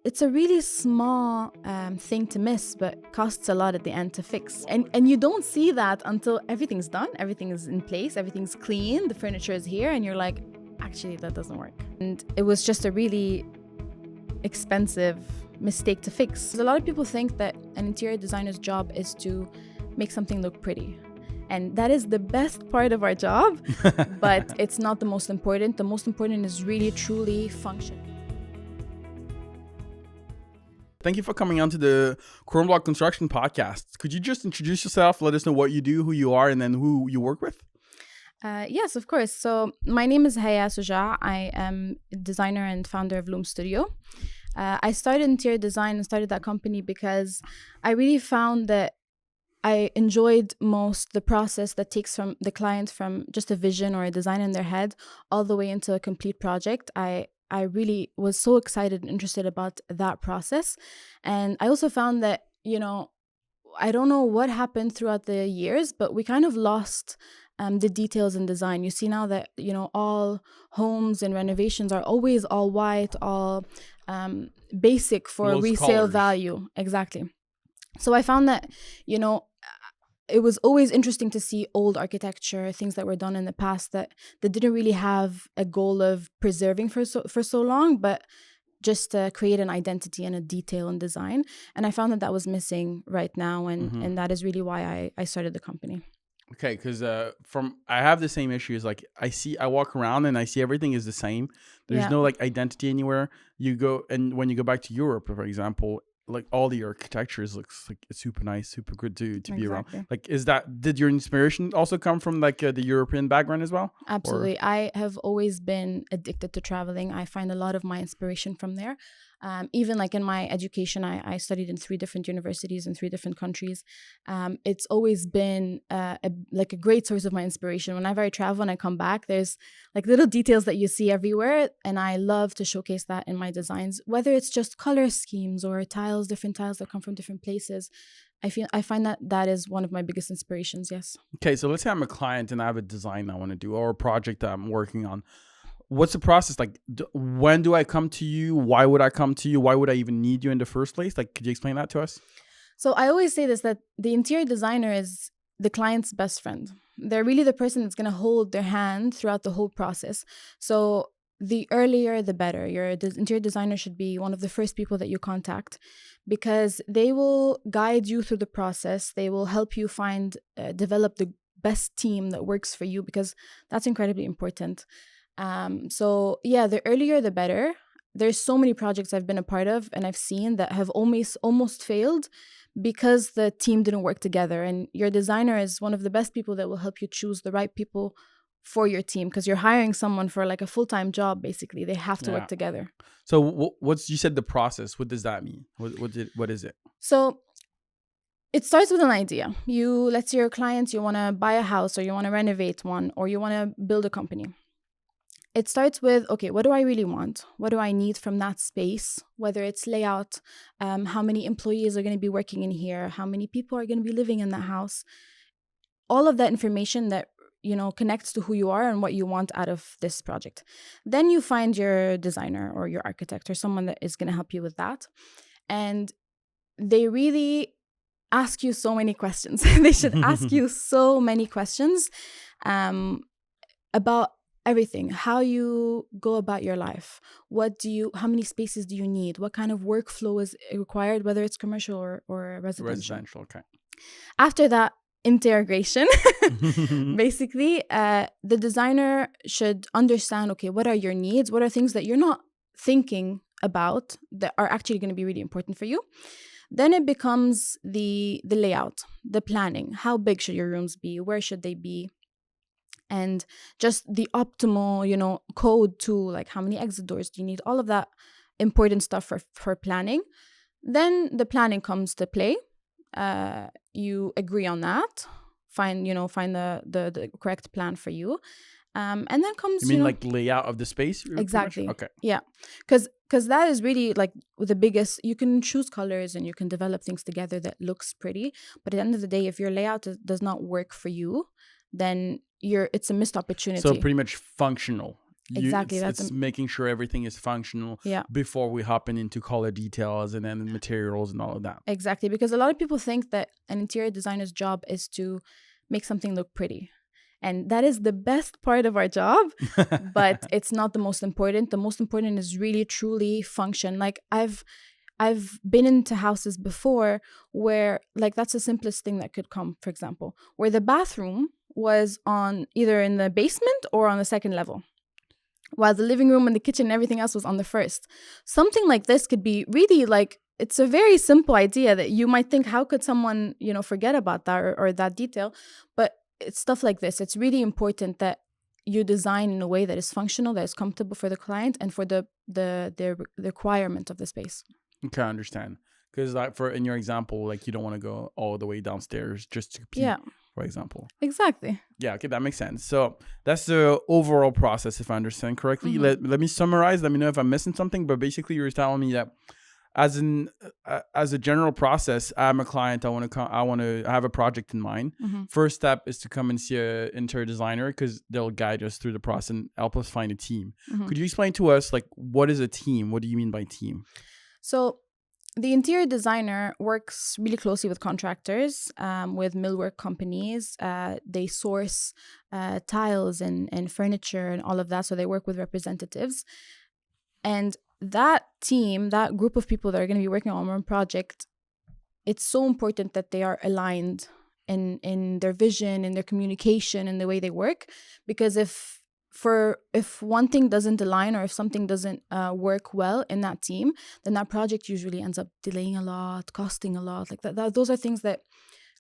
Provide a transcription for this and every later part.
it's a really small thing to miss, but costs a lot at the end to fix. And you don't see that until everything's done, everything is in place, everything's clean, the furniture is here, and you're like, actually, that doesn't work. And it was just a really expensive mistake to fix. A lot of people think that an interior designer's job is to make something look pretty. And that is the best part of our job, but it's not the most important. The most important is really, truly function. Thank you for coming on to the Cromebloc Construction Podcast. Could you just introduce yourself, let us know what you do, who you are, and then who you work with? Yes, of course. So my name is Haya Shujaa. I am a designer and founder of Loom Studio. I started interior design and started that company because I really found that I enjoyed most the process that takes from the client from just a vision or a design in their head all the way into a complete project. I really was so excited and interested about that process. And I also found that, I don't know what happened throughout the years, but we kind of lost the details in design. You see now that, all homes and renovations are always all white, all basic for Most resale colors. value. Exactly. So I found that, it was always interesting to see old architecture, things that were done in the past that didn't really have a goal of preserving for so long, but just to create an identity and a detail in design. And I found that was missing right now. And that is really why I started the company. Okay, because I have the same issues. Like I walk around and I see everything is the same. There's no like identity anywhere. You go, and when you go back to Europe, for example, like all the architectures looks like it's super nice, super good to be around. Like, did your inspiration also come from like the European background as well? Absolutely. I have always been addicted to traveling. I find a lot of my inspiration from there. Even like in my education, I studied in 3 different universities in 3 different countries. It's always been a great source of my inspiration. Whenever I travel and I come back, there's like little details that you see everywhere. And I love to showcase that in my designs, whether it's just color schemes or tiles, different tiles that come from different places. I find that is one of my biggest inspirations. Yes. Okay. So let's say I'm a client and I have a design I want to do or a project that I'm working on. What's the process? Like, when do I come to you? Why would I come to you? Why would I even need you in the first place? Like, could you explain that to us? So I always say this, that the interior designer is the client's best friend. They're really the person that's going to hold their hand throughout the whole process. So the earlier, the better. Your interior designer should be one of the first people that you contact because they will guide you through the process. They will help you develop the best team that works for you because that's incredibly important. So yeah, the earlier the better. There's so many projects I've been a part of and I've seen that have almost failed because the team didn't work together. And your designer is one of the best people that will help you choose the right people for your team because you're hiring someone for like a full-time job. Basically, they have to work together. So you said the process. What does that mean? What is it? So it starts with an idea. Let's say your clients, you want to buy a house or you want to renovate one or you want to build a company. It starts with, okay, what do I really want? What do I need from that space? Whether it's layout, how many employees are going to be working in here, how many people are going to be living in that house. All of that information that, connects to who you are and what you want out of this project. Then you find your designer or your architect or someone that is going to help you with that. And they really ask you so many questions. They should ask you so many questions about everything, how you go about your life, how many spaces do you need, what kind of workflow is required, whether it's commercial or residential. Okay. After that integration, basically, the designer should understand, okay, what are your needs? What are things that you're not thinking about that are actually going to be really important for you? Then it becomes the layout, the planning. How big should your rooms be? Where should they be? And just the optimal, code to like how many exit doors do you need, all of that important stuff for planning. Then the planning comes to play. You agree on that, find the correct plan for you. And then comes, You mean like layout of the space? Exactly. Okay. Yeah. Because that is really like the biggest, you can choose colors and you can develop things together that looks pretty. But at the end of the day, if your layout does not work for you, then it's a missed opportunity. So pretty much functional. Exactly. It's making sure everything is functional before we hop into color details and then materials and all of that. Exactly, because a lot of people think that an interior designer's job is to make something look pretty. And that is the best part of our job, but it's not the most important. The most important is really truly function. Like I've been into houses before where like that's the simplest thing that could come, for example, where the bathroom was on either in the basement or on the second level, while the living room and the kitchen and everything else was on the first. Something like this could be really like, it's a very simple idea that you might think, how could someone, forget about that or that detail? But it's stuff like this. It's really important that you design in a way that is functional, that is comfortable for the client and for the requirement of the space. Okay, I understand. Because like in your example, like you don't want to go all the way downstairs just to pee, for example. Exactly. Yeah, okay, that makes sense. So that's the overall process, if I understand correctly. Mm-hmm. Let me summarize. Let me know if I'm missing something. But basically, you're telling me that as a general process, I'm a client. I want to have a project in mind. Mm-hmm. First step is to come and see an interior designer because they'll guide us through the process and help us find a team. Mm-hmm. Could you explain to us like what is a team? What do you mean by team? So the interior designer works really closely with contractors, with millwork companies. They source tiles and furniture and all of that. So they work with representatives. And that team, that group of people that are going to be working on one project, it's so important that they are aligned in their vision, in their communication, in the way they work. Because if one thing doesn't align or if something doesn't work well in that team, then that project usually ends up delaying a lot, costing a lot. Like that those are things that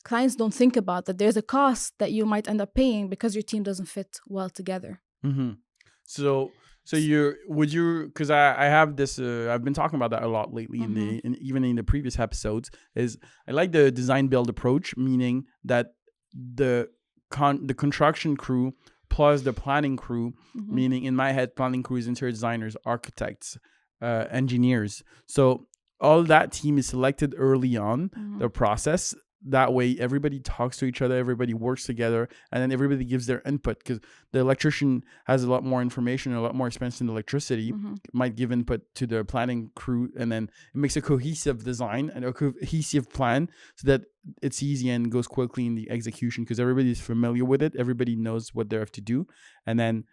clients don't think about, that there's a cost that you might end up paying because your team doesn't fit well together. Mm-hmm. So because I have this I've been talking about that a lot lately even in the previous episodes, is I like the design build approach, meaning that the construction crew plus the planning crew, meaning in my head planning crew is interior designers, architects, engineers. So all that team is selected early on the process. That way everybody talks to each other, everybody works together, and then everybody gives their input, because the electrician has a lot more information, a lot more experience in electricity, might give input to the planning crew, and then it makes a cohesive design and a cohesive plan so that it's easy and goes quickly in the execution because everybody's familiar with it, everybody knows what they have to do. And then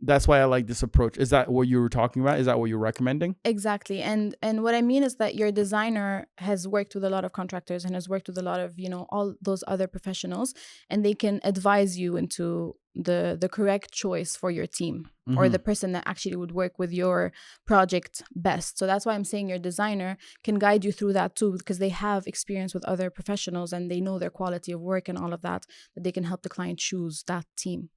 that's why I like this approach. Is that what you were talking about? Is that what you're recommending? Exactly. And what I mean is that your designer has worked with a lot of contractors and has worked with a lot of, all those other professionals, and they can advise you into the correct choice for your team or the person that actually would work with your project best. So that's why I'm saying your designer can guide you through that too, because they have experience with other professionals and they know their quality of work and all of that they can help the client choose that team.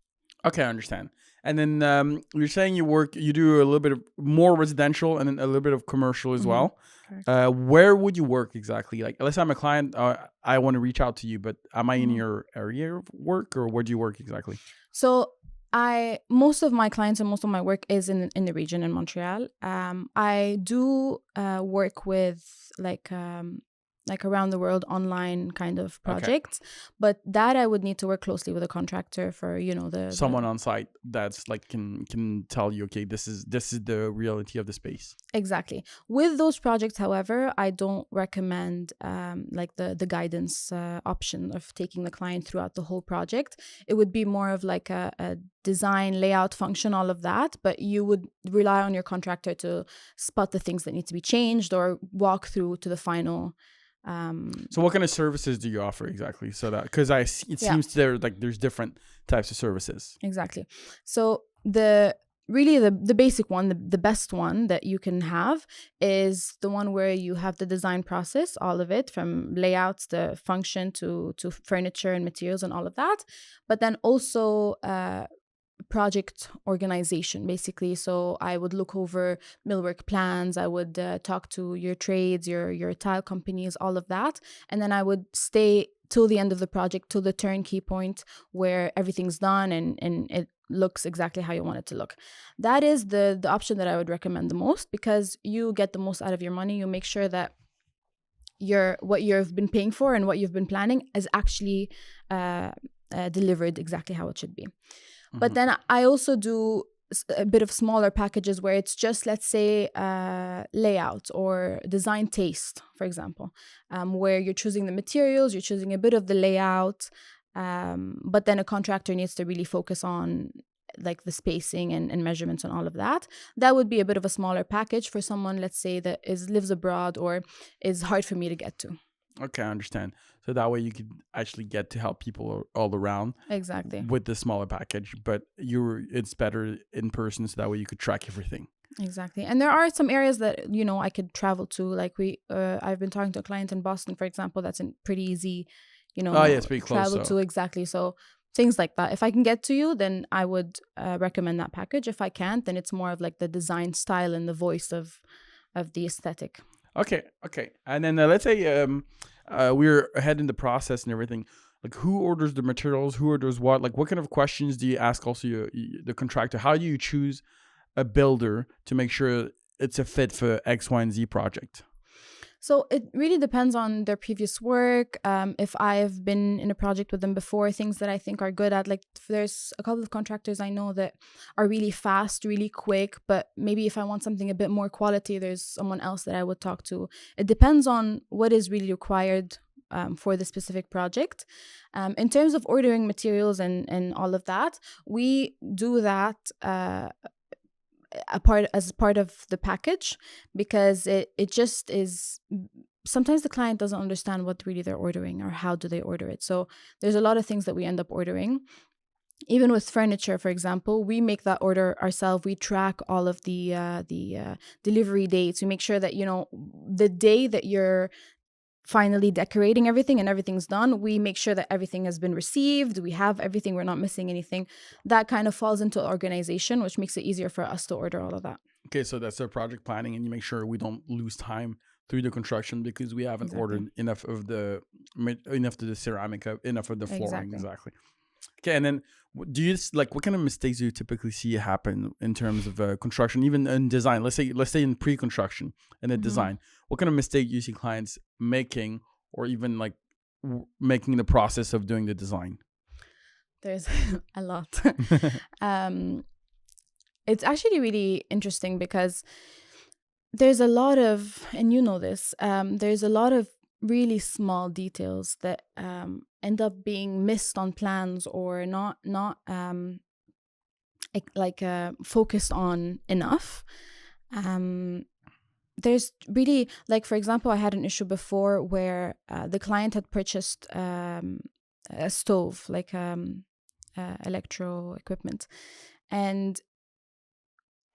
Okay, I understand. And then you're saying you do a little bit of more residential and then a little bit of commercial as well. Where would you work exactly? Like, let's say I'm a client, I want to reach out to you, but am I in your area of work, or where do you work exactly? So most of my clients and most of my work is in the region in Montreal. I do work with like around the world online kind of projects, but that I would need to work closely with a contractor for, someone on site that's like can tell you, okay, this is the reality of the space. Exactly. With those projects, however, I don't recommend like the guidance option of taking the client throughout the whole project. It would be more of like a design, layout, function, all of that, but you would rely on your contractor to spot the things that need to be changed or walk through to the final. So what kind of services do you offer exactly? So that, because it seems there's different types of services. Exactly. So the basic one, the best one that you can have is the one where you have the design process, all of it, from layouts, the function to furniture and materials and all of that, but then also project organization, basically. So I would look over millwork plans, I would talk to your trades, your tile companies, all of that, and then I would stay till the end of the project, till the turnkey point where everything's done and it looks exactly how you want it to look. That is the option that I would recommend the most, because you get the most out of your money. You make sure that what you've been paying for and what you've been planning is actually delivered exactly how it should be. But then I also do a bit of smaller packages where it's just, let's say, layout or design taste, for example, where you're choosing the materials, you're choosing a bit of the layout, but then a contractor needs to really focus on like the spacing and measurements and all of that. That would be a bit of a smaller package for someone, let's say, that lives abroad or is hard for me to get to. Okay, I understand. So that way you could actually get to help people all around. Exactly. With the smaller package, but it's better in person, so that way you could track everything. Exactly. And there are some areas that, you know, I could travel to. Like I've been talking to a client in Boston, for example, that's pretty easy, you know, it's pretty close, travel to. Exactly. So things like that. If I can get to you, then I would recommend that package. If I can't, then it's more of like the design style and the voice of the aesthetic. Okay. And then let's say we're ahead in the process and everything. Like, who orders the materials? Who orders what? Like, what kind of questions do you ask also the contractor? How do you choose a builder to make sure it's a fit for X, Y, and Z project? So it really depends on their previous work. If I've been in a project with them before, things that I think are good at, like there's a couple of contractors I know that are really fast, really quick, but maybe if I want something a bit more quality, there's someone else that I would talk to. It depends on what is really required for the specific project. In terms of ordering materials and all of that, we do that as part of the package, because it just is. Sometimes the client doesn't understand what really they're ordering or how do they order it. So there's a lot of things that we end up ordering. Even with furniture, for example, we make that order ourselves. We track all of the delivery dates. We make sure that, you know, the day that you're finally decorating everything and everything's done, we make sure that everything has been received. We have everything. We're not missing anything. That kind of falls into organization, which makes it easier for us to order all of that. Okay, so that's our project planning, and you make sure we don't lose time through the construction because we haven't ordered enough of the ceramic, enough of the flooring. Exactly. Okay, and then do you what kind of mistakes do you typically see happen in terms of construction, even in design? Let's say in pre-construction and the design. What kind of mistake do you see clients making, or even like making the process of doing the design? There's a lot. It's actually really interesting because there's a lot of, and you know this, there's a lot of really small details that end up being missed on plans or not focused on enough. There's really, like, for example, I had an issue before where the client had purchased a stove, like electro equipment, and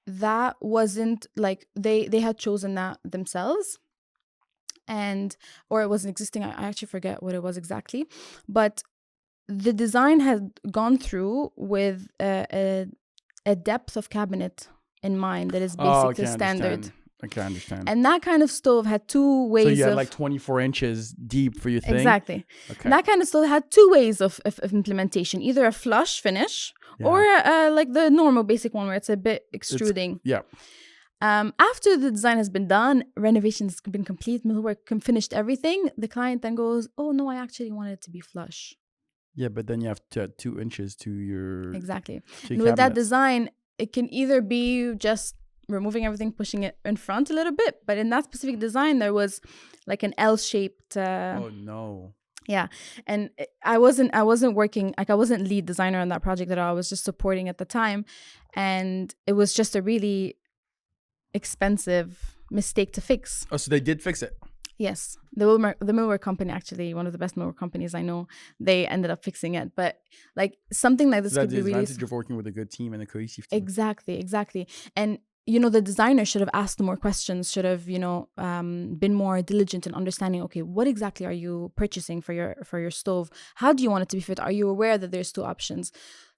that wasn't like they had chosen that themselves, or it wasn't existing. I actually forget what it was exactly, but the design had gone through with a depth of cabinet in mind that is basically standard. Okay, I understand. And that kind of stove had two ways. So you had like 24 inches deep for your thing? Exactly. Okay. And that kind of stove had two ways of implementation, either a flush finish or like the normal basic one where it's a bit extruding. After the design has been done, renovation has been complete, millwork finished everything, the client then goes, oh no, I actually want it to be flush. Yeah, but then you have to add 2 inches to your... Exactly. And with that design, it can either be just removing everything, pushing it in front a little bit, but in that specific design, there was like an L-shaped... oh no. Yeah. And I wasn't working, like I wasn't lead designer on that project at all. I was just supporting at the time. And it was just a really expensive mistake to fix. Oh, so they did fix it? Yes. The millwork company, actually, one of the best millwork companies I know, they ended up fixing it. But like something like this could be really... That's the advantage of working with a good team and a cohesive team. Exactly. And you know, the designer should have asked more questions, should have, you know, been more diligent in understanding, okay, what exactly are you purchasing for your stove? How do you want it to be fit? Are you aware that there's two options?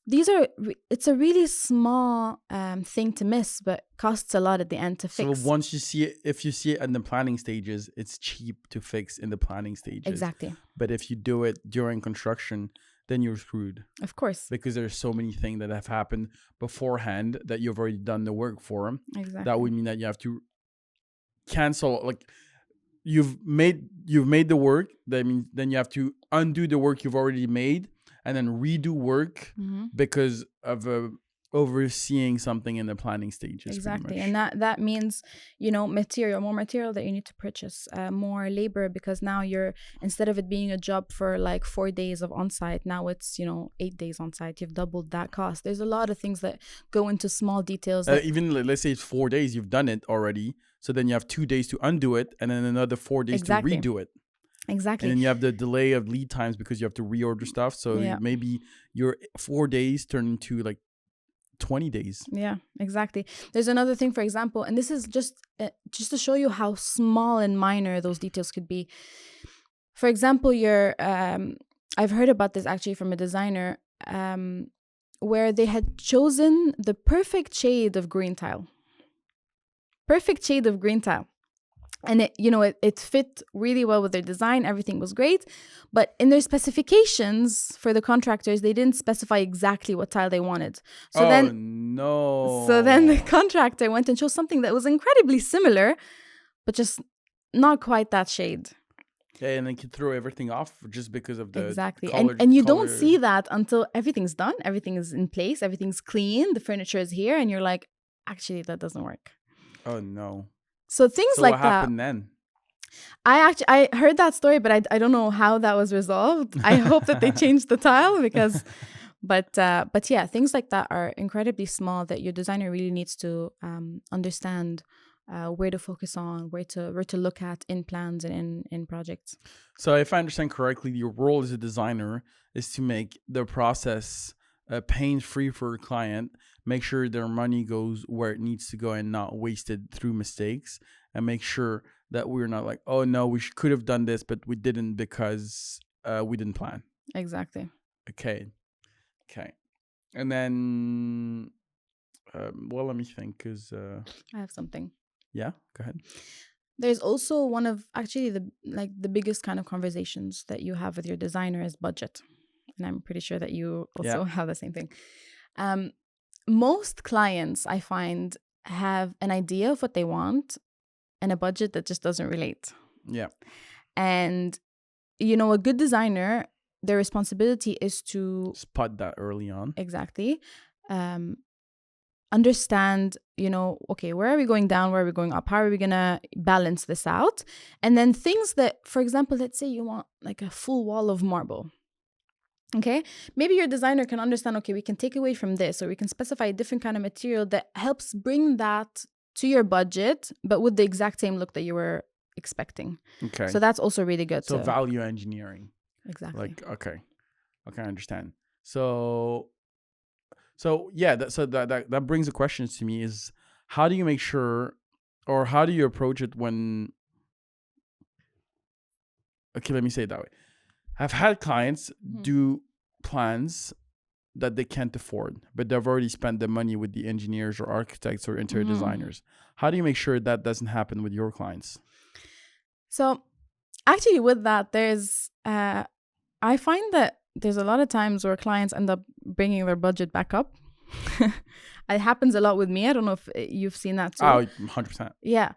It's a really small thing to miss, but costs a lot at the end to fix. So once you see it, if you see it in the planning stages, it's cheap to fix in the planning stages. Exactly. But if you do it during construction, then you're screwed. Of course. Because there's so many things that have happened beforehand that you've already done the work for them. Exactly. That would mean that you have to cancel, like you've made the work. That means then you have to undo the work you've already made and then redo work because of overseeing something in the planning stages. Exactly. And that means, more material that you need to purchase, more labor, because now you're, instead of it being a job for like 4 days of on-site, now it's, 8 days on-site. You've doubled that cost. There's a lot of things that go into small details. Even let's say it's 4 days, you've done it already. So then you have 2 days to undo it and then another 4 days to redo it. Exactly. And then you have the delay of lead times because you have to reorder stuff. So maybe your 4 days turn into like 20 days. Yeah, exactly. There's another thing, for example, and this is just to show you how small and minor those details could be. For example, I've heard about this actually from a designer, where they had chosen the perfect shade of green tile. And it fit really well with their design. Everything was great. But in their specifications for the contractors, they didn't specify exactly what tile they wanted. So then the contractor went and chose something that was incredibly similar, but just not quite that shade. Yeah, and then you throw everything off just because of the color. And you don't see that until everything's done. Everything is in place. Everything's clean. The furniture is here. And you're like, actually, that doesn't work. Oh, no. So things like that. What happened then? I heard that story, but I don't know how that was resolved. I hope that they changed the tile because, but yeah, things like that are incredibly small that your designer really needs to understand where to focus on, where to look at in plans and in projects. So if I understand correctly, your role as a designer is to make the process pain-free for a client, make sure their money goes where it needs to go and not wasted through mistakes, and make sure that we're not like, oh no, we could have done this, but we didn't because we didn't plan. Exactly. Okay. And then, let me think, because I have something. Yeah, go ahead. There's also one of actually the biggest kind of conversations that you have with your designer is budget. And I'm pretty sure that you also have the same thing. Most clients, I find, have an idea of what they want and a budget that just doesn't relate. Yeah. And, a good designer, their responsibility is to spot that early on. Exactly. Understand, okay, where are we going down? Where are we going up? How are we going to balance this out? And then things that, for example, let's say you want like a full wall of marble. Okay, maybe your designer can understand, okay, we can take away from this, or we can specify a different kind of material that helps bring that to your budget, but with the exact same look that you were expecting. Okay. So that's also really good. So value engineering. Exactly. Like, okay, I understand. So yeah, that brings the questions to me is, how do you make sure, or how do you approach it when, okay, let me say it that way. I've had clients do plans that they can't afford, but they've already spent the money with the engineers or architects or interior designers. How do you make sure that doesn't happen with your clients? So actually with that, there's, I find that there's a lot of times where clients end up bringing their budget back up. It happens a lot with me. I don't know if you've seen that too. Oh, 100%. Yeah.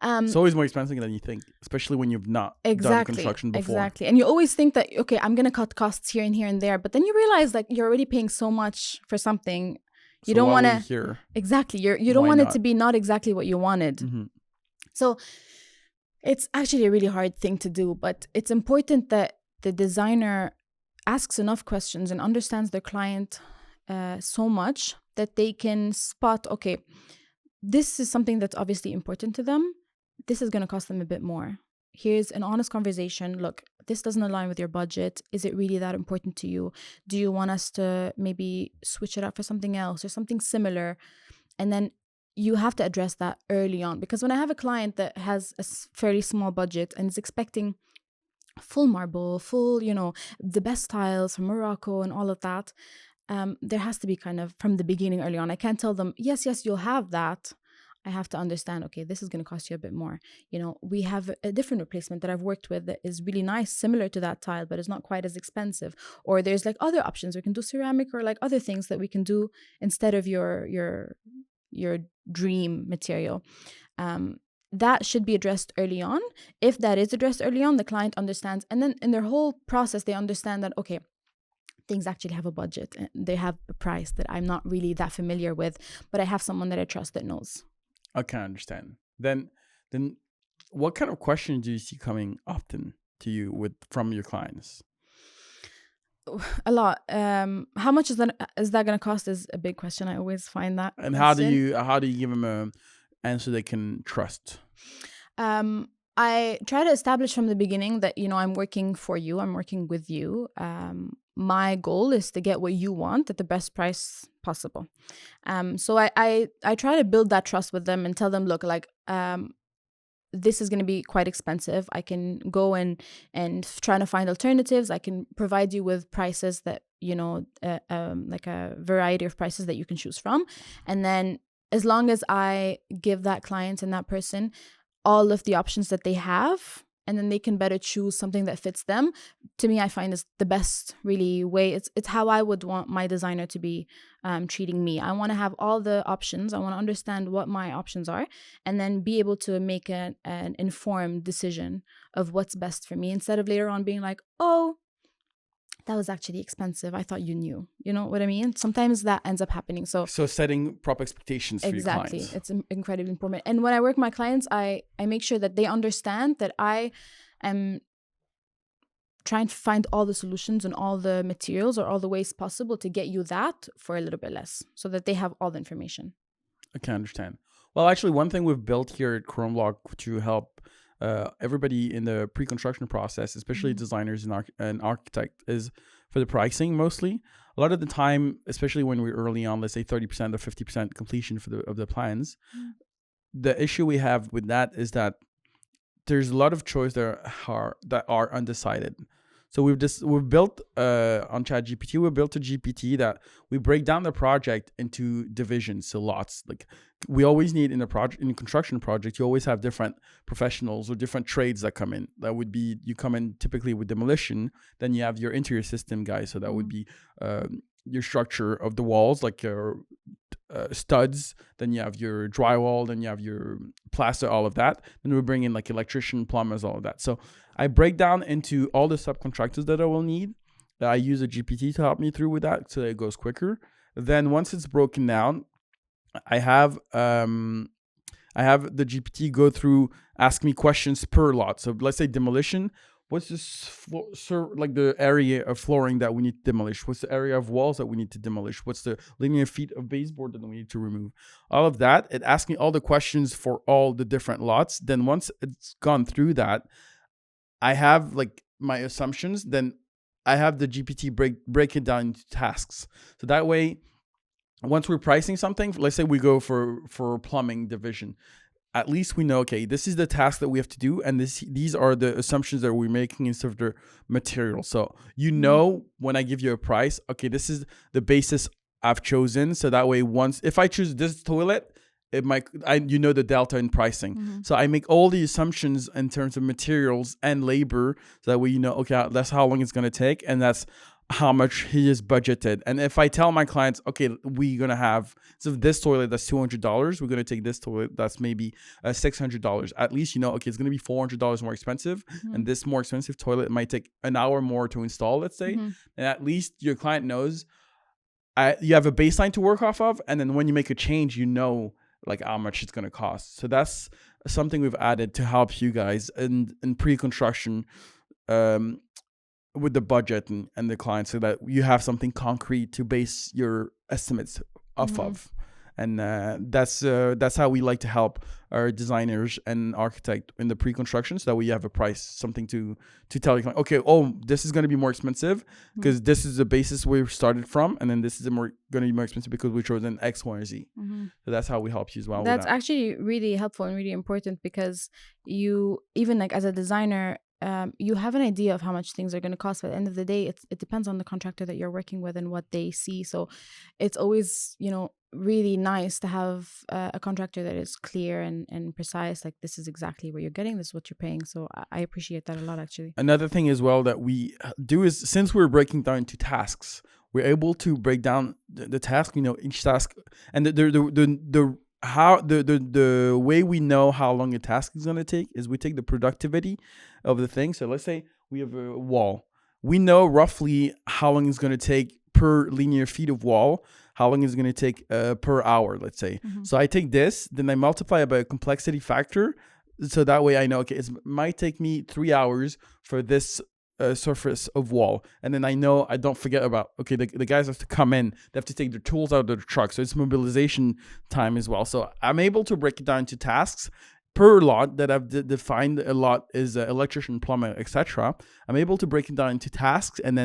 It's always more expensive than you think, especially when you've not done construction before. Exactly. And you always think that, okay, I'm going to cut costs here and there. But then you realize like you're already paying so much for something. You don't want to. Exactly. You don't want it to be not exactly what you wanted. Mm-hmm. So it's actually a really hard thing to do. But it's important that the designer asks enough questions and understands their client so much that they can spot, okay, this is something that's obviously important to them. This is going to cost them a bit more. Here's an honest conversation. Look, this doesn't align with your budget. Is it really that important to you? Do you want us to maybe switch it up for something else or something similar? And then you have to address that early on. Because when I have a client that has a fairly small budget and is expecting full marble, full, the best tiles from Morocco and all of that, there has to be kind of from the beginning early on. I can't tell them, yes, you'll have that. I have to understand, okay, this is going to cost you a bit more. We have a different replacement that I've worked with that is really nice, similar to that tile, but it's not quite as expensive. Or there's like other options. We can do ceramic or like other things that we can do instead of your dream material. That should be addressed early on. If that is addressed early on, the client understands. And then in their whole process, they understand that, okay, things actually have a budget and they have a price that I'm not really that familiar with, but I have someone that I trust that knows. Okay, I understand. Then what kind of questions do you see coming often to you from your clients? A lot. How much is that going to cost is a big question. I always find that. And question. how do you give them a answer they can trust? I try to establish from the beginning that, I'm working for you. I'm working with you. My goal is to get what you want at the best price possible. So I try to build that trust with them and tell them, look, like, this is going to be quite expensive. I can go and try to find alternatives. I can provide you with prices that, like a variety of prices that you can choose from. And then as long as I give that client and that person all of the options that they have, and then they can better choose something that fits them, to me, I find is the best really way. It's how I would want my designer to be treating me. I want to have all the options. I want to understand what my options are, and then be able to make an informed decision of what's best for me, instead of later on being like, oh, that was actually expensive. I thought you knew. You know what I mean? Sometimes that ends up happening. So setting proper expectations for your clients. Exactly. It's incredibly important. And when I work with my clients, I make sure that they understand that I am trying to find all the solutions and all the materials or all the ways possible to get you that for a little bit less, so that they have all the information. I can understand. Well, actually, one thing we've built here at Cromebloc to help everybody in the pre-construction process, especially designers and architect, is for the pricing mostly. A lot of the time, especially when we're early on, let's say 30% or 50% completion of the plans, the issue we have with that is that there's a lot of choice that are undecided. So we've built on ChatGPT. We built a GPT that we break down the project into divisions, so lots. Like we always need in a construction project, you always have different professionals or different trades that come in. That would be, you come in typically with demolition, then you have your interior system guys. So that would be your structure of the walls, like your studs. Then you have your drywall. Then you have your plaster, all of that. Then we bring in like electrician, plumbers, all of that. So I break down into all the subcontractors that I will need. I use a GPT to help me through with that so that it goes quicker. Then once it's broken down, I have the GPT go through, ask me questions per lot. So let's say demolition. What's this like the area of flooring that we need to demolish? What's the area of walls that we need to demolish? What's the linear feet of baseboard that we need to remove? All of that. It asks me all the questions for all the different lots. Then once it's gone through that, I have like my assumptions. Then I have the GPT break it down into tasks. So that way, once we're pricing something, let's say we go for plumbing division, at least we know, okay, this is the task that we have to do, and these are the assumptions that we're making instead of the material. So when I give you a price, okay, this is the basis I've chosen. So that way, if I choose this toilet, it might, the delta in pricing. So I make all the assumptions in terms of materials and labor, so that way okay, that's how long it's going to take, and that's how much he is budgeted. And if I tell my clients, okay, we're going to have, so this toilet that's $200, we're going to take this toilet that's maybe $600. At least, okay, it's going to be $400 more expensive. And this more expensive toilet might take an hour more to install, let's say. And at least your client knows you have a baseline to work off of. And then when you make a change, like how much it's going to cost. So that's something we've added to help you guys in pre-construction, with the budget and the client, so that you have something concrete to base your estimates off of. And that's how we like to help our designers and architect in the pre-construction, so that we have a price, something to tell you, okay, this is going to be more expensive because this is the basis we started from, and then this is going to be more expensive because we chose an X, Y, or Z. So that's how we help you as well. That's actually really helpful and really important, because you, even like as a designer, you have an idea of how much things are going to cost, but at the end of the day, it depends on the contractor that you're working with and what they see. So it's always, really nice to have a contractor that is clear and precise, like this is exactly what you're getting, this is what you're paying. So I appreciate that a lot, actually. Another thing as well that we do is, since we're breaking down into tasks, we're able to break down the task, each task, and the way we know how long a task is going to take is we take the productivity of the thing. So let's say we have a wall. we know roughly how long it's going to take per linear feet of wall, how long it's going to take per hour, let's say. So I take this, then I multiply it by a complexity factor. So that way I know, okay, it might take me 3 hours for this surface of wall. And then I know I don't forget about, okay, the guys have to come in, they have to take their tools out of the truck. So it's mobilization time as well. So I'm able to break it down into tasks per lot that I've defined. A lot is electrician, plumber, etc. I'm able to break it down into tasks, and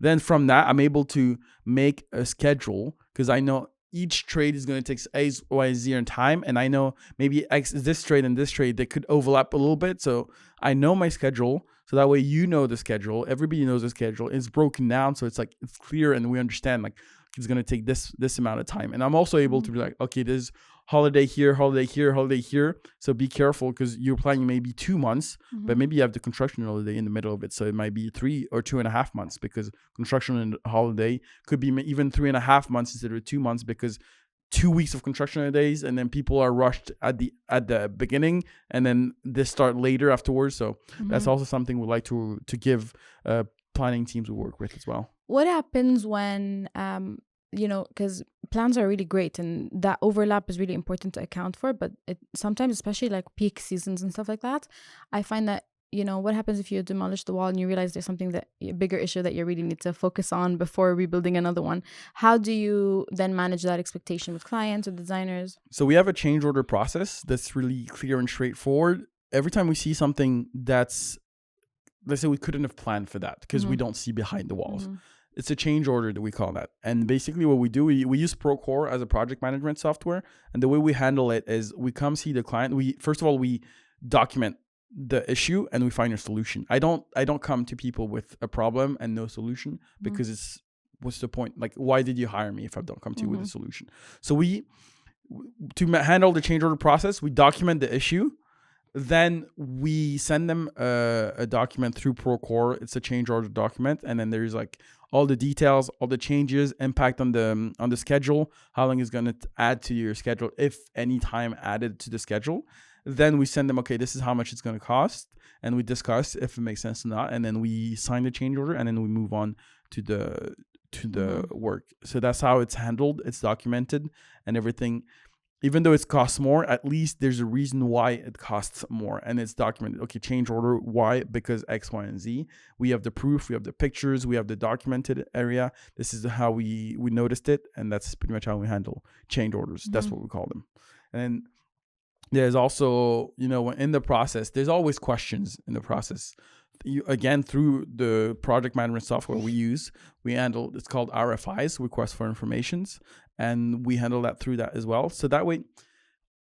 then from that I'm able to make a schedule, because I know each trade is going to take X, Y, Z in time, and I know maybe X is this trade and this trade, they could overlap a little bit. So I know my schedule, so that way you know the schedule, everybody knows the schedule. It's broken down, so it's like it's clear, and we understand like it's going to take this amount of time. And I'm also able to be like, okay, there's holiday here, holiday here, holiday here. So be careful, because you're planning maybe 2 months, but maybe you have the construction holiday in the middle of it. So it might be 3 or 2.5 months, because construction and holiday could be even 3.5 months instead of 2 months, because 2 weeks of construction holidays, and then people are rushed at the beginning, and then they start later afterwards. So that's also something we like to give planning teams we work with as well. What happens when because plans are really great, and that overlap is really important to account for, but sometimes, especially like peak seasons and stuff like that, I find that, what happens if you demolish the wall and you realize there's something a bigger issue that you really need to focus on before rebuilding another one? How do you then manage that expectation with clients or designers? So we have a change order process that's really clear and straightforward. Every time we see something that's, let's say we couldn't have planned for that because we don't see behind the walls. It's a change order that we call that. And basically what we do, we use Procore as a project management software. And the way we handle it is we come see the client. First of all, we document the issue and we find a solution. I don't come to people with a problem and no solution, because what's the point? Like, why did you hire me if I don't come to you with a solution? So to handle the change order process, we document the issue. Then we send them a document through Procore. It's a change order document, and then there's like all the details, all the changes, impact on the schedule, how long it's going to add to your schedule, if any time added to the schedule. Then we send them, okay, this is how much it's going to cost, and we discuss if it makes sense or not, and then we sign the change order, and then we move on to the work. So that's how it's handled. It's documented and everything. Even though it costs more, at least there's a reason why it costs more, and it's documented. Okay, change order, why? Because X, Y, and Z. We have the proof, we have the pictures, we have the documented area. This is how we noticed it, and that's pretty much how we handle change orders. That's what we call them. And there's also, in the process, there's always questions in the process. Again, through the project management software we handle, it's called RFIs, request for informations, and we handle that through that as well. So that way,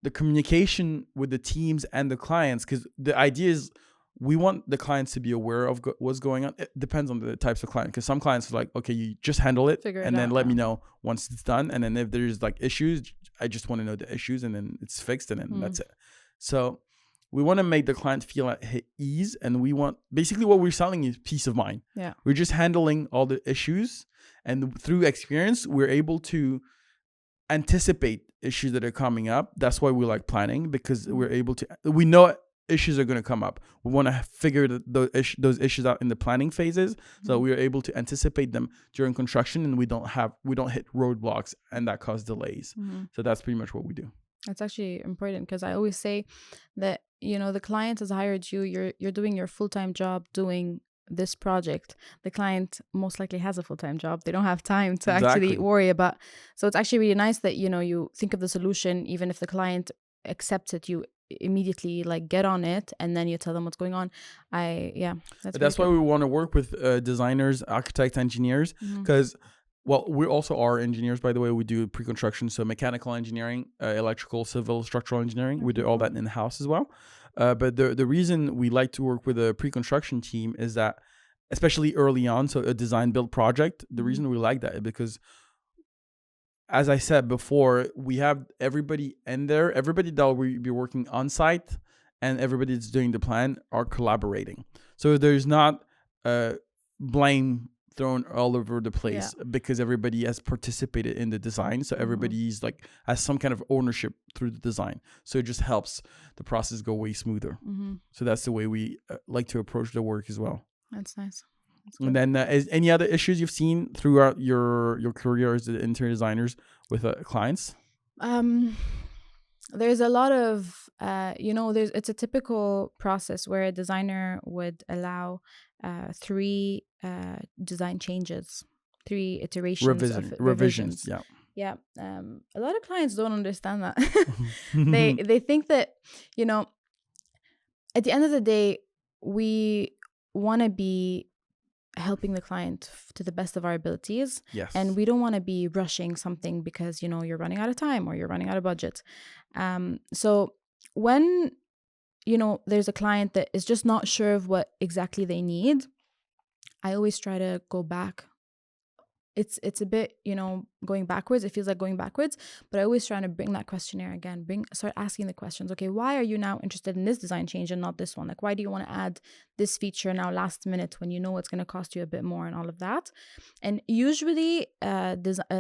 the communication with the teams and the clients, because the idea is we want the clients to be aware of what's going on. It depends on the types of client, because some clients are like, okay, you just handle it and then let me know once it's done. And then if there's like issues, I just want to know the issues, and then it's fixed, and then that's it. So we want to make the client feel at ease, and we want, basically what we're selling is peace of mind. Yeah. We're just handling all the issues, and through experience, we're able to anticipate issues that are coming up. That's why we like planning, because we know issues are going to come up. We want to figure those issues out in the planning phases, so we are able to anticipate them during construction, and we don't hit roadblocks, and that cause delays. So that's pretty much what we do. That's actually important, because I always say that, the client has hired you, you're doing your full-time job doing this project. The client most likely has a full-time job. They don't have time to actually worry about. So it's actually really nice that, you think of the solution, even if the client accepts it, you immediately like get on it, and then you tell them what's going on. That's why we want to work with designers, architects, engineers, because we also are engineers, by the way. We do pre-construction, so mechanical engineering, electrical, civil, structural engineering. We do all that in-house as well. But the reason we like to work with a pre-construction team is that, especially early on, so a design-build project, the reason we like that is because, as I said before, we have everybody in there, everybody that will be working on site, and everybody that's doing the plan are collaborating. So there's not blame thrown all over the place, because everybody has participated in the design. So everybody's like has some kind of ownership through the design. So it just helps the process go way smoother. So that's the way we like to approach the work as well. That's nice. And then is any other issues you've seen throughout your career as interior designers with clients? There's a lot of it's a typical process where a designer would allow 3 design changes, 3 iterations of Revisions. revisions. Yeah. Yeah. A lot of clients don't understand that. They think that, you know, at the end of the day, we want to be helping the client to the best of our abilities. Yes. And we don't want to be rushing something because, you're running out of time or you're running out of budget. So when, there's a client that is just not sure of what exactly they need, I always try to go back. It's a bit, going backwards. It feels like going backwards, but I always try to bring that questionnaire again, start asking the questions. Okay, why are you now interested in this design change and not this one? Like, why do you want to add this feature now last minute when you know it's going to cost you a bit more and all of that? And usually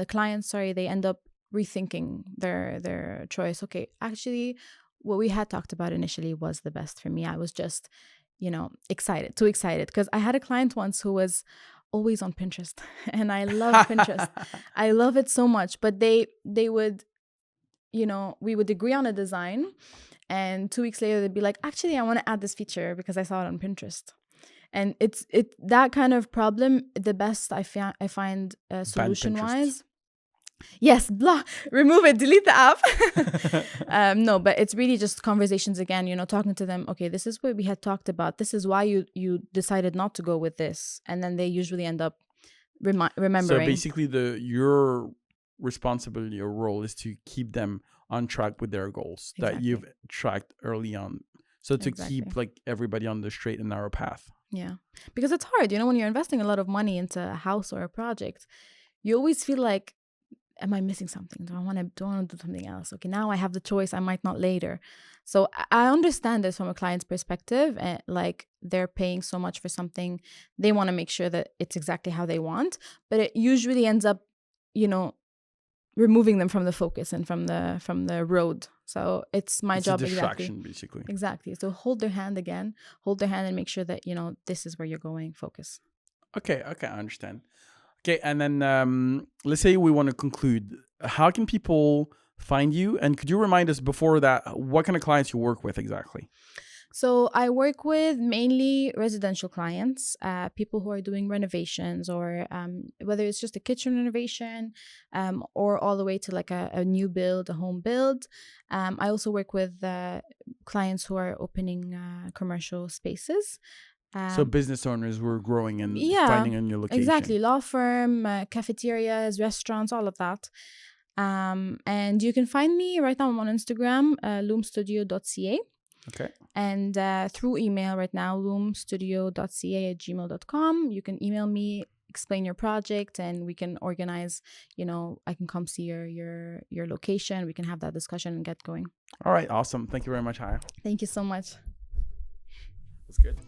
clients, they end up rethinking their choice. Okay, actually, what we had talked about initially was the best for me. I was just, too excited, because I had a client once who was always on Pinterest, and I love Pinterest. I love it so much. But they would, we would agree on a design, and 2 weeks later they'd be like, actually, I want to add this feature because I saw it on Pinterest. And it's that kind of problem. The best I find solution wise. Yes, blah, remove it, delete the app. No, but it's really just conversations again, talking to them. Okay, this is what we had talked about. This is why you decided not to go with this. And then they usually end up remembering. So basically your responsibility or role is to keep them on track with their goals that you've tracked early on. So to keep like everybody on the straight and narrow path. Yeah, because it's hard, when you're investing a lot of money into a house or a project, you always feel like, am I missing something? Do I want to do something else? Okay, now I have the choice. I might not later. So I understand this from a client's perspective. And like, they're paying so much for something, they want to make sure that it's exactly how they want. But it usually ends up, removing them from the focus and from the road. So it's my job. It's a distraction, basically. Exactly. So hold their hand and make sure that, this is where you're going. Focus. Okay, I understand. Okay, and then let's say we want to conclude. How can people find you? And could you remind us before that, what kind of clients you work with exactly? So I work with mainly residential clients, people who are doing renovations, or whether it's just a kitchen renovation, or all the way to like a new build, a home build. I also work with clients who are opening commercial spaces. So business owners who are growing and finding a new location. Exactly. Law firm, cafeterias, restaurants, all of that. And you can find me right now. I'm on Instagram, loomstudio.ca. Okay. And through email right now, loomstudio.ca@gmail.com. You can email me, explain your project, and we can organize, I can come see your location. We can have that discussion and get going. All right. Awesome. Thank you very much, Haya. Thank you so much. That's good.